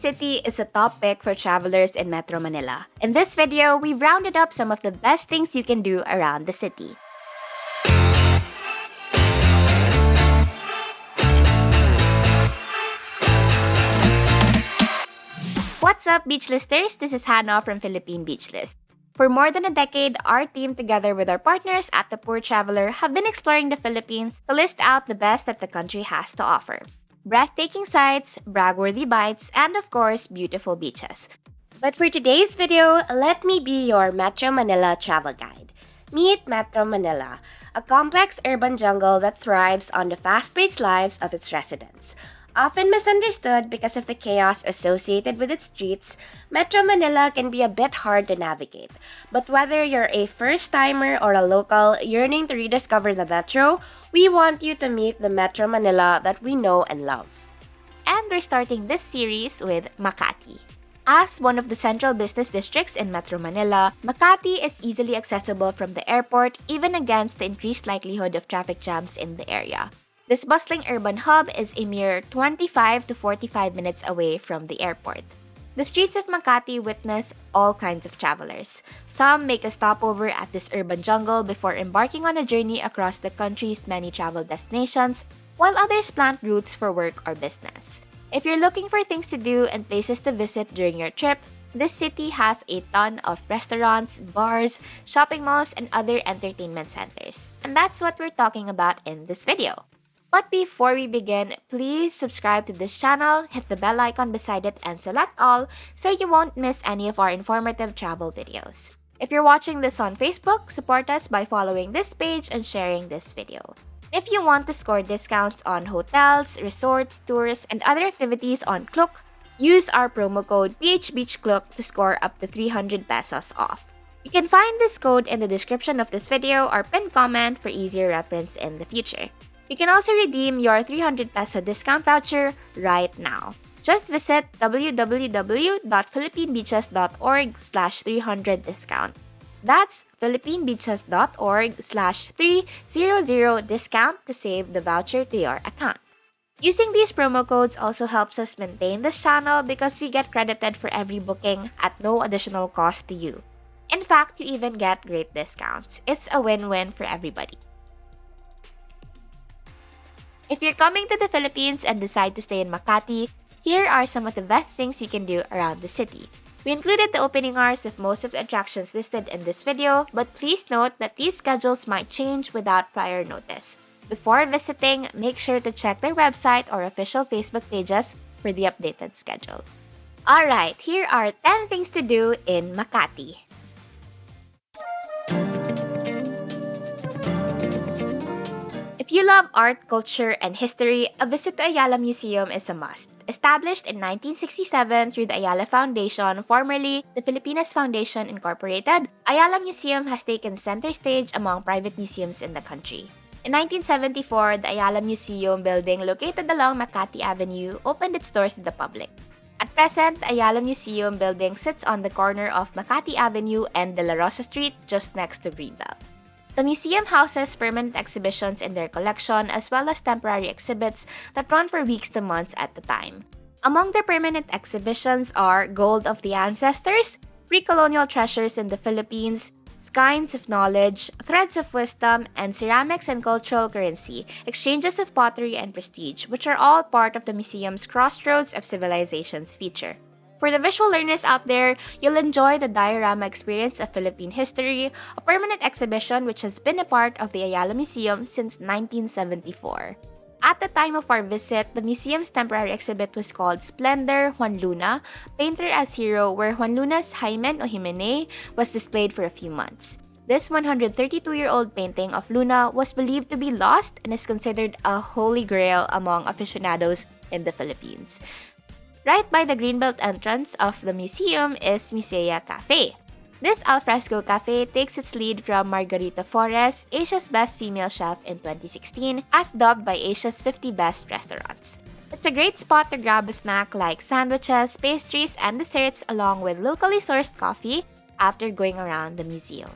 city is a top pick for travelers in Metro Manila. In this video, we've rounded up some of the best things you can do around the city. What's up, beach listers? This is Hannah from Philippine Beach List. For more than a decade, our team, together with our partners at the Poor Traveler, have been exploring the Philippines to list out the best that the country has to offer. Breathtaking sights, brag-worthy bites, and of course, beautiful beaches. But for today's video, let me be your Metro Manila travel guide. Meet Metro Manila, a complex urban jungle that thrives on the fast-paced lives of its residents. Often misunderstood because of the chaos associated with its streets, Metro Manila can be a bit hard to navigate. But whether you're a first-timer or a local yearning to rediscover the metro, we want you to meet the Metro Manila that we know and love. And we're starting this series with Makati. As one of the central business districts in Metro Manila, Makati is easily accessible from the airport even against the increased likelihood of traffic jams in the area. This bustling urban hub is a mere 25 to 45 minutes away from the airport. The streets of Makati witness all kinds of travelers. Some make a stopover at this urban jungle before embarking on a journey across the country's many travel destinations, while others plant roots for work or business. If you're looking for things to do and places to visit during your trip, this city has a ton of restaurants, bars, shopping malls, and other entertainment centers. And that's what we're talking about in this video. But before we begin, please subscribe to this channel, hit the bell icon beside it, and select all so you won't miss any of our informative travel videos. If you're watching this on Facebook, support us by following this page and sharing this video. If you want to score discounts on hotels, resorts, tours, and other activities on KLOOK, use our promo code PHBEACHKLOOK to score up to 300 pesos off. You can find this code in the description of this video or pinned comment for easier reference in the future. You can also redeem your 300 peso discount voucher right now. Just visit www.philippinebeaches.org/300discount. That's philippinebeaches.org/300discount to save the voucher to your account. Using these promo codes also helps us maintain this channel because we get credited for every booking at no additional cost to you. In fact, you even get great discounts. It's a win-win for everybody. If you're coming to the Philippines and decide to stay in Makati, here are some of the best things you can do around the city. We included the opening hours of most of the attractions listed in this video, but please note that these schedules might change without prior notice. Before visiting, make sure to check their website or official Facebook pages for the updated schedule. Alright, here are 10 things to do in Makati. If you love art, culture, and history, a visit to Ayala Museum is a must. Established in 1967 through the Ayala Foundation, formerly the Filipinas Foundation Incorporated, Ayala Museum has taken center stage among private museums in the country. In 1974, the Ayala Museum building located along Makati Avenue opened its doors to the public. At present, the Ayala Museum building sits on the corner of Makati Avenue and De La Rosa Street just next to Greenbelt. The museum houses permanent exhibitions in their collection as well as temporary exhibits that run for weeks to months at a time. Among their permanent exhibitions are Gold of the Ancestors, Pre-Colonial Treasures in the Philippines, Skeins of Knowledge, Threads of Wisdom, and Ceramics and Cultural Currency, Exchanges of Pottery and Prestige, which are all part of the museum's Crossroads of Civilizations feature. For the visual learners out there, you'll enjoy the Diorama Experience of Philippine History, a permanent exhibition which has been a part of the Ayala Museum since 1974. At the time of our visit, the museum's temporary exhibit was called Splendor Juan Luna, Painter as Hero, where Juan Luna's Hymen o Jimene was displayed for a few months. This 132-year-old painting of Luna was believed to be lost and is considered a holy grail among aficionados in the Philippines. Right by the Greenbelt entrance of the museum is Museya Cafe. This alfresco cafe takes its lead from Margarita Flores, Asia's Best Female Chef in 2016, as dubbed by Asia's 50 Best Restaurants. It's a great spot to grab a snack like sandwiches, pastries, and desserts along with locally sourced coffee after going around the museum.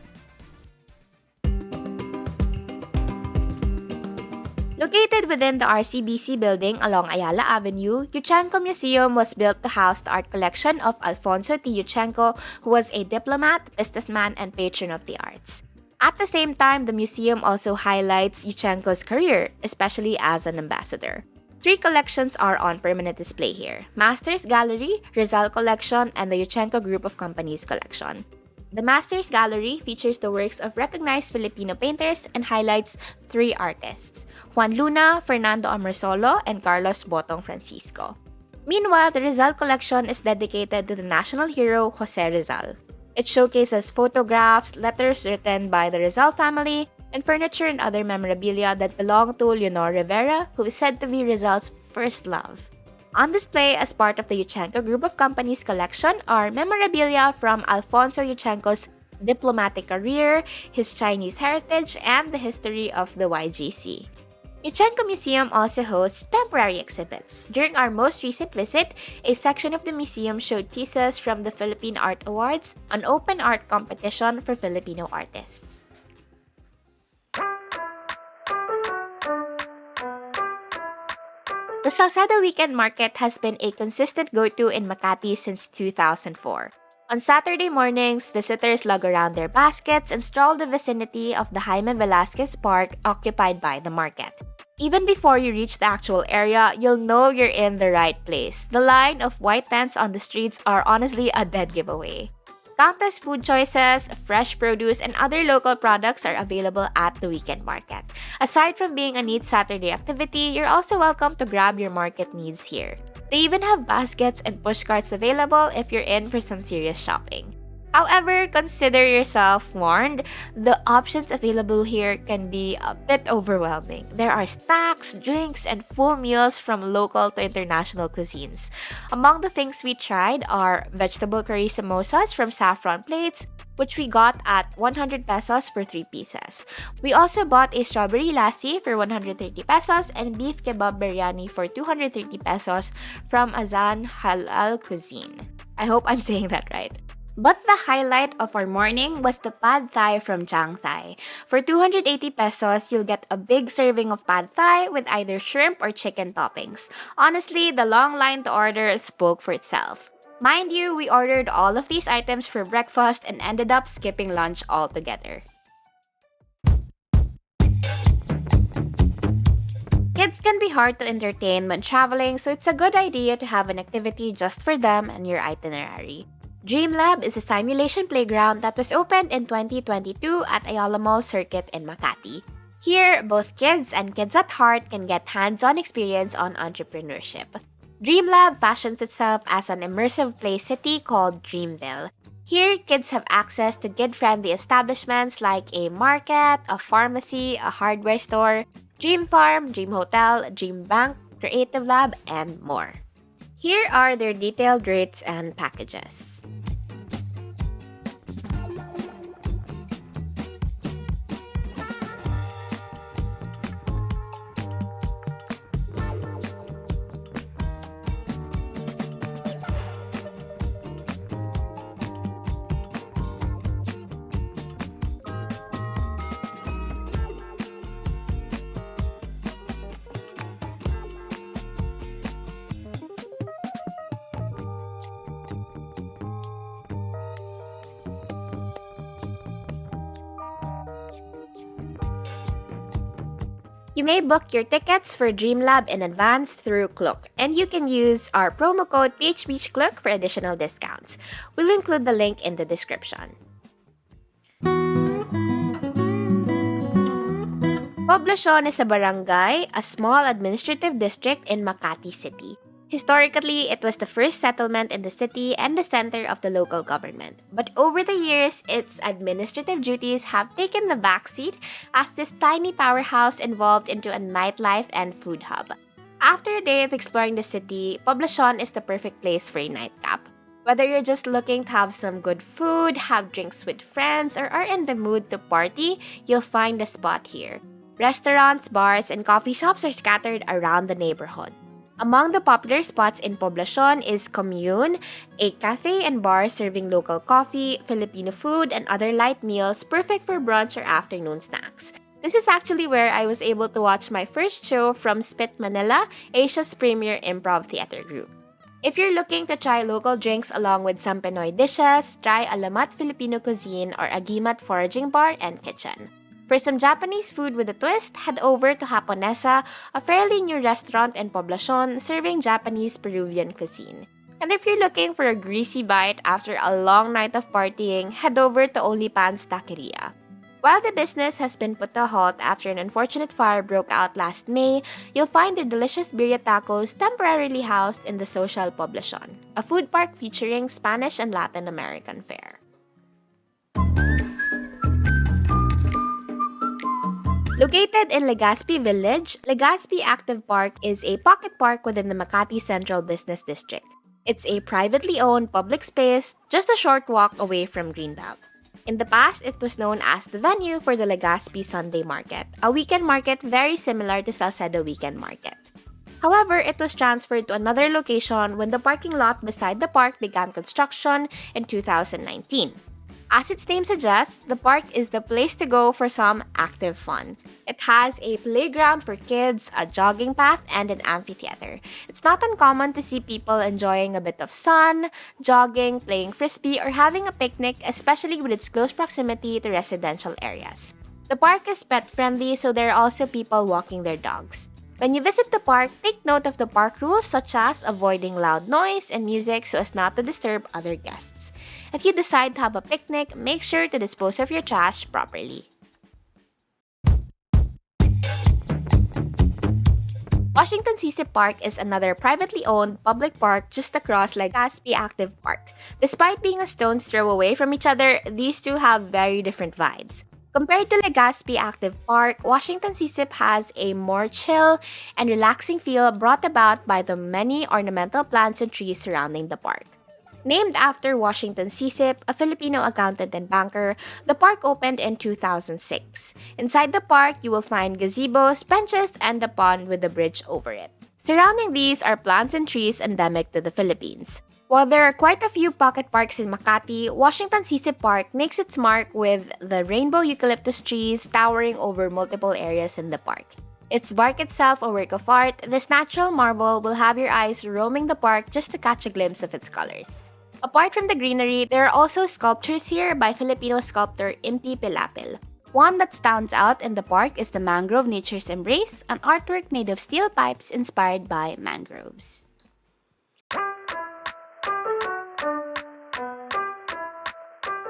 Located within the RCBC building along Ayala Avenue, Yuchengco Museum was built to house the art collection of Alfonso T. Yuchengco, who was a diplomat, businessman, and patron of the arts. At the same time, the museum also highlights Yuchengco's career, especially as an ambassador. 3 collections are on permanent display here: Masters Gallery, Rizal Collection, and the Yuchengco Group of Companies Collection. The Masters Gallery features the works of recognized Filipino painters and highlights 3 artists: Juan Luna, Fernando Amorsolo, and Carlos Botong Francisco. Meanwhile, the Rizal Collection is dedicated to the national hero Jose Rizal. It showcases photographs, letters written by the Rizal family, and furniture and other memorabilia that belong to Leonor Rivera, who is said to be Rizal's first love. On display as part of the Yuchengco Group of Companies collection are memorabilia from Alfonso Yuchengco's diplomatic career, his Chinese heritage, and the history of the YGC. Yuchengco Museum also hosts temporary exhibits. During our most recent visit, a section of the museum showed pieces from the Philippine Art Awards, an open art competition for Filipino artists. The Salcedo Weekend Market has been a consistent go-to in Makati since 2004. On Saturday mornings, visitors lug around their baskets and stroll the vicinity of the Jaime Velasquez Park occupied by the market. Even before you reach the actual area, you'll know you're in the right place. The line of white tents on the streets are honestly a dead giveaway. Countless food choices, fresh produce, and other local products are available at the weekend market. Aside from being a neat Saturday activity, you're also welcome to grab your market needs here. They even have baskets and pushcarts available if you're in for some serious shopping. However, consider yourself warned. The options available here can be a bit overwhelming. There are snacks, drinks, and full meals from local to international cuisines. Among the things we tried are vegetable curry samosas from saffron plates, which we got at 100 pesos for 3 pieces. We also bought a strawberry lassi for 130 pesos and beef kebab biryani for 230 pesos from Azan Halal Cuisine. I hope I'm saying that right. But the highlight of our morning was the pad thai from Chiang Thai. For 280 pesos, you'll get a big serving of pad thai with either shrimp or chicken toppings. Honestly, the long line to order spoke for itself. Mind you, we ordered all of these items for breakfast and ended up skipping lunch altogether. Kids can be hard to entertain when traveling, so it's a good idea to have an activity just for them and your itinerary. Dream Lab is a simulation playground that was opened in 2022 at Ayala Mall Circuit in Makati. Here, both kids and kids at heart can get hands-on experience on entrepreneurship. Dream Lab fashions itself as an immersive play city called Dreamville. Here, kids have access to kid-friendly establishments like a market, a pharmacy, a hardware store, Dream Farm, Dream Hotel, Dream Bank, Creative Lab, and more. Here are their detailed rates and packages. You may book your tickets for DreamLab in advance through KLOOK, and you can use our promo code PHBEACHKLOOK for additional discounts. We'll include the link in the description. Poblacion is a barangay, a small administrative district in Makati City. Historically, it was the first settlement in the city and the center of the local government. But over the years, its administrative duties have taken the backseat as this tiny powerhouse evolved into a nightlife and food hub. After a day of exploring the city, Poblacion is the perfect place for a nightcap. Whether you're just looking to have some good food, have drinks with friends, or are in the mood to party, you'll find a spot here. Restaurants, bars, and coffee shops are scattered around the neighborhood. Among the popular spots in Poblacion is Commune, a cafe and bar serving local coffee, Filipino food, and other light meals perfect for brunch or afternoon snacks. This is actually where I was able to watch my first show from Spit Manila, Asia's premier improv theater group. If you're looking to try local drinks along with some Pinoy dishes, try Alamat Filipino Cuisine or Agimat Foraging Bar and Kitchen. For some Japanese food with a twist, head over to Japonesa, a fairly new restaurant in Poblacion serving Japanese Peruvian cuisine. And if you're looking for a greasy bite after a long night of partying, head over to OnlyPans Taqueria. While the business has been put to a halt after an unfortunate fire broke out last May, you'll find their delicious birria tacos temporarily housed in the social Poblacion, a food park featuring Spanish and Latin American fare. Located in Legazpi Village, Legazpi Active Park is a pocket park within the Makati Central Business District. It's a privately owned public space just a short walk away from Greenbelt. In the past, it was known as the venue for the Legazpi Sunday Market, a weekend market very similar to Salcedo Weekend Market. However, it was transferred to another location when the parking lot beside the park began construction in 2019. As its name suggests, the park is the place to go for some active fun. It has a playground for kids, a jogging path, and an amphitheater. It's not uncommon to see people enjoying a bit of sun, jogging, playing frisbee, or having a picnic, especially with its close proximity to residential areas. The park is pet-friendly, so there are also people walking their dogs. When you visit the park, take note of the park rules such as avoiding loud noise and music so as not to disturb other guests. If you decide to have a picnic, make sure to dispose of your trash properly. Washington Sycip Park is another privately owned public park just across Legazpi Active Park. Despite being a stone's throw away from each other, these two have very different vibes. Compared to Legazpi Active Park, Washington Sycip has a more chill and relaxing feel brought about by the many ornamental plants and trees surrounding the park. Named after Washington Sycip, a Filipino accountant and banker, the park opened in 2006. Inside the park, you will find gazebos, benches, and a pond with a bridge over it. Surrounding these are plants and trees endemic to the Philippines. While there are quite a few pocket parks in Makati, Washington Sycip Park makes its mark with the rainbow eucalyptus trees towering over multiple areas in the park. Its bark itself a work of art, this natural marble will have your eyes roaming the park just to catch a glimpse of its colors. Apart from the greenery, there are also sculptures here by Filipino sculptor Impi Pilapil. One that stands out in the park is the Mangrove Nature's Embrace, an artwork made of steel pipes inspired by mangroves.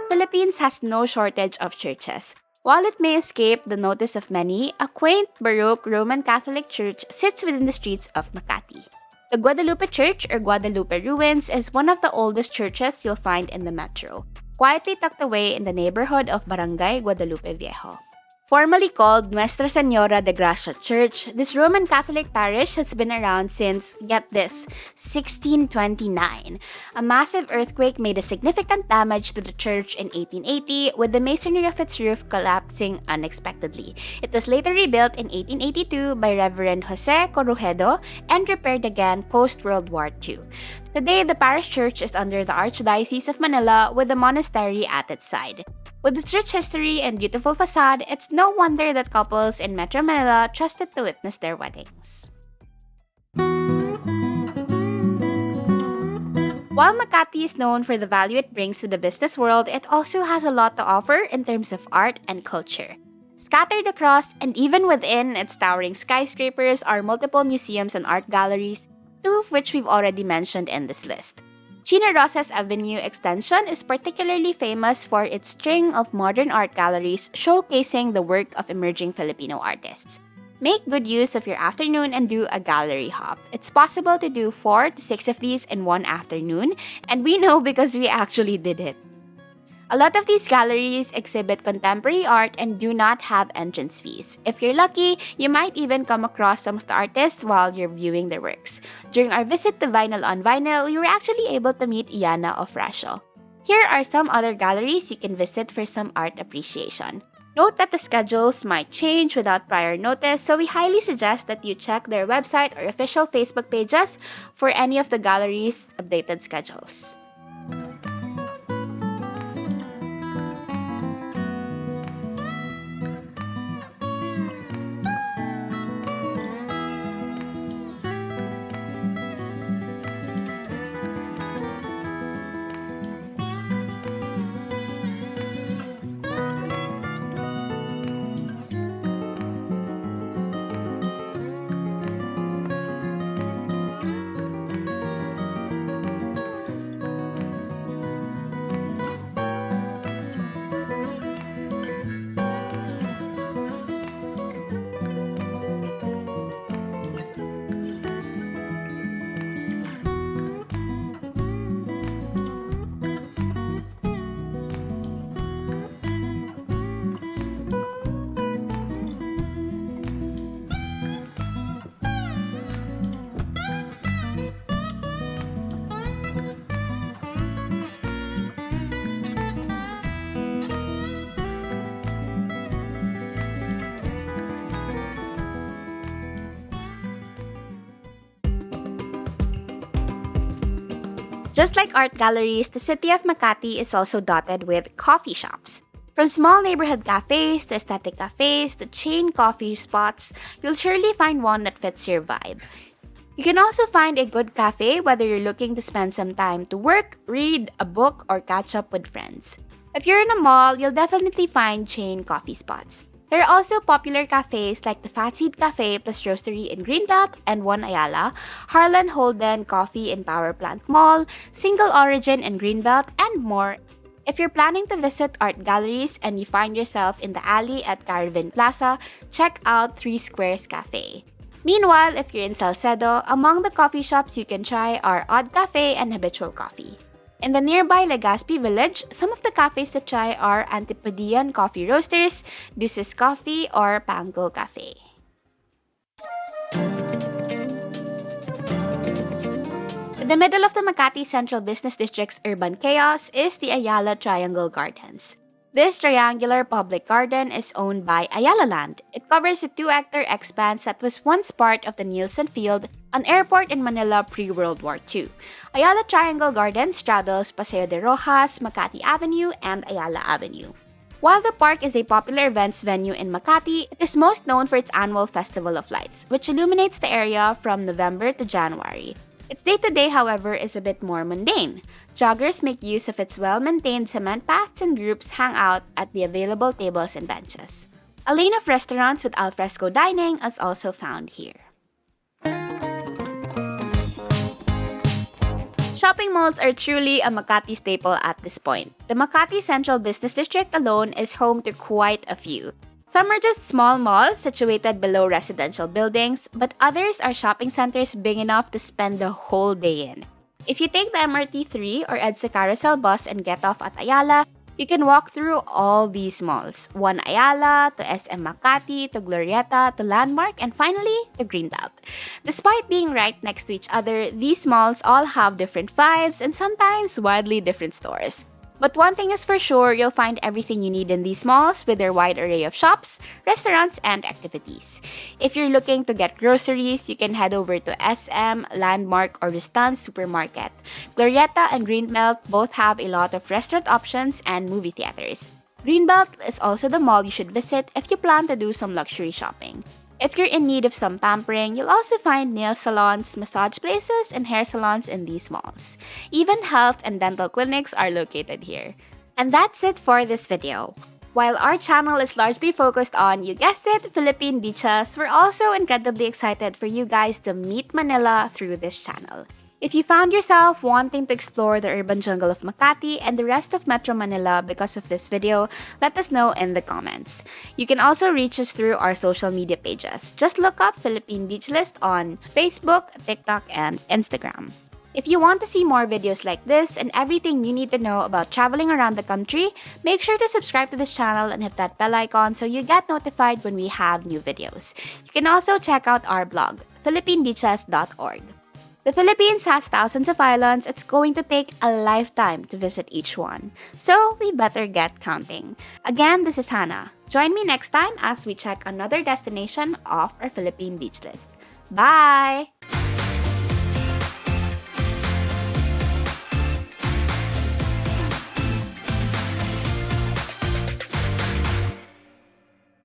Philippines has no shortage of churches. While it may escape the notice of many, a quaint Baroque Roman Catholic church sits within the streets of Makati. The Guadalupe Church or Guadalupe Ruins is one of the oldest churches you'll find in the metro, quietly tucked away in the neighborhood of Barangay Guadalupe Viejo. Formerly called Nuestra Señora de Gracia Church, this Roman Catholic parish has been around since, get this, 1629. A massive earthquake made a significant damage to the church in 1880, with the masonry of its roof collapsing unexpectedly. It was later rebuilt in 1882 by Reverend Jose Corrujedo and repaired again post-World War II. Today, the parish church is under the Archdiocese of Manila with a monastery at its side. With its rich history and beautiful facade, it's no wonder that couples in Metro Manila trusted to witness their weddings. While Makati is known for the value it brings to the business world, it also has a lot to offer in terms of art and culture. Scattered across and even within its towering skyscrapers are multiple museums and art galleries, two of which we've already mentioned in this list. Chino Rosas Avenue Extension is particularly famous for its string of modern art galleries showcasing the work of emerging Filipino artists. Make good use of your afternoon and do a gallery hop. It's possible to do 4 to 6 of these in one afternoon, and we know because we actually did it. A lot of these galleries exhibit contemporary art and do not have entrance fees. If you're lucky, you might even come across some of the artists while you're viewing their works. During our visit to Vinyl on Vinyl, we were actually able to meet Iana of Rasho. Here are some other galleries you can visit for some art appreciation. Note that the schedules might change without prior notice, so we highly suggest that you check their website or official Facebook pages for any of the galleries' updated schedules. Just like art galleries, the city of Makati is also dotted with coffee shops. From small neighborhood cafes to aesthetic cafes to chain coffee spots, you'll surely find one that fits your vibe. You can also find a good cafe whether you're looking to spend some time to work, read a book, or catch up with friends. If you're in a mall, you'll definitely find chain coffee spots. There are also popular cafes like the Fat Seed Cafe plus Roastery in Greenbelt and One Ayala, Harlan Holden Coffee in Power Plant Mall, Single Origin in Greenbelt, and more. If you're planning to visit art galleries and you find yourself in the alley at Caravan Plaza, check out Three Squares Cafe. Meanwhile, if you're in Salcedo, among the coffee shops you can try are Odd Cafe and Habitual Coffee. In the nearby Legazpi village, some of the cafes to try are Antipodean Coffee Roasters, Deuces Coffee, or Panko Cafe. In the middle of the Makati Central Business District's urban chaos is the Ayala Triangle Gardens. This triangular public garden is owned by Ayala Land. It covers a 2-hectare expanse that was once part of the Nielsen Field, an airport in Manila pre-World War II. Ayala Triangle Garden straddles Paseo de Rojas, Makati Avenue, and Ayala Avenue. While the park is a popular events venue in Makati, it is most known for its annual Festival of Lights, which illuminates the area from November to January. Its day-to-day, however, is a bit more mundane. Joggers make use of its well-maintained cement paths and groups hang out at the available tables and benches. A lane of restaurants with alfresco dining is also found here. Shopping malls are truly a Makati staple at this point. The Makati Central Business District alone is home to quite a few. Some are just small malls situated below residential buildings, but others are shopping centers big enough to spend the whole day in. If you take the MRT3 or EDSA Carousel bus and get off at Ayala, you can walk through all these malls. One Ayala, to SM Makati, to Glorieta, to Landmark, and finally, to Greenbelt. Despite being right next to each other, these malls all have different vibes and sometimes wildly different stores. But one thing is for sure, you'll find everything you need in these malls with their wide array of shops, restaurants, and activities. If you're looking to get groceries, you can head over to SM, Landmark, or Rustan's Supermarket. Glorieta and Greenbelt both have a lot of restaurant options and movie theaters. Greenbelt is also the mall you should visit if you plan to do some luxury shopping. If you're in need of some pampering, you'll also find nail salons, massage places, and hair salons in these malls. Even health and dental clinics are located here. And that's it for this video. While our channel is largely focused on, you guessed it, Philippine beaches, we're also incredibly excited for you guys to meet Manila through this channel. If you found yourself wanting to explore the urban jungle of Makati and the rest of Metro Manila because of this video, let us know in the comments. You can also reach us through our social media pages. Just look up Philippine Beach List on Facebook, TikTok, and Instagram. If you want to see more videos like this and everything you need to know about traveling around the country, make sure to subscribe to this channel and hit that bell icon so you get notified when we have new videos. You can also check out our blog, philippinebeaches.org. The Philippines has thousands of islands. It's going to take a lifetime to visit each one. So we better get counting. Again, this is Hannah. Join me next time as we check another destination off our Philippine beach list. Bye!